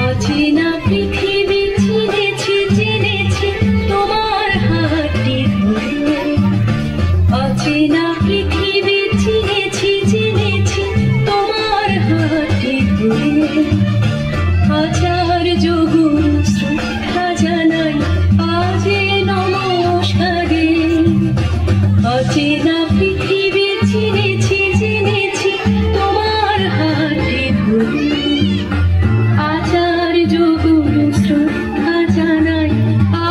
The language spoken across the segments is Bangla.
অচেনা পৃথিবী চিনেছি চিনেছি তোমার হাতটি ধরে, অচেনা পৃথিবী চিনেছি চিনেছি তোমার হাতটি ধরে। হাজার যুগের শ্রদ্ধা জানাই আজ নমস্কারে। অচেনা পৃথিবী চিনেছি চিনেছি তোমার হাতটি ধরে। হাজার যুগের শ্রদ্ধা জানাই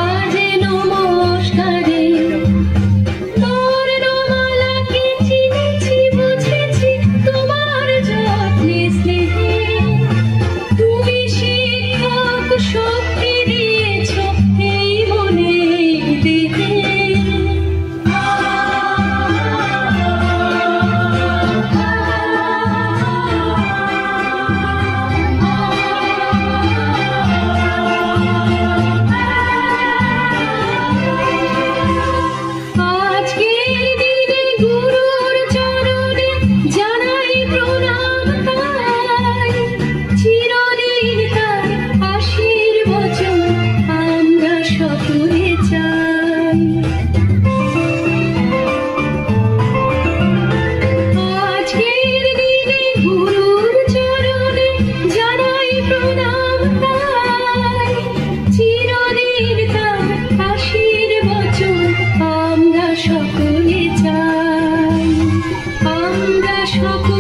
আজ নমস্কারে। বর্ণমালাকে চিনেছি বুঝেছি তোমার যত্নে স্নেহে। তুমি শিক্ষক শক্তি দিয়েছ এই মনে দেহে। আজকের দিনে গুরুর চরণে জানাই প্রণাম তাই। চিরদিন তার আশীর্বচন আমরা সকলে চাই। আজকের দিনে গুরুর চরণে জানাই প্রণাম তাই। চিরদিন তার আশীর্বচন আমরা সকলে চাই। আমরা সকলে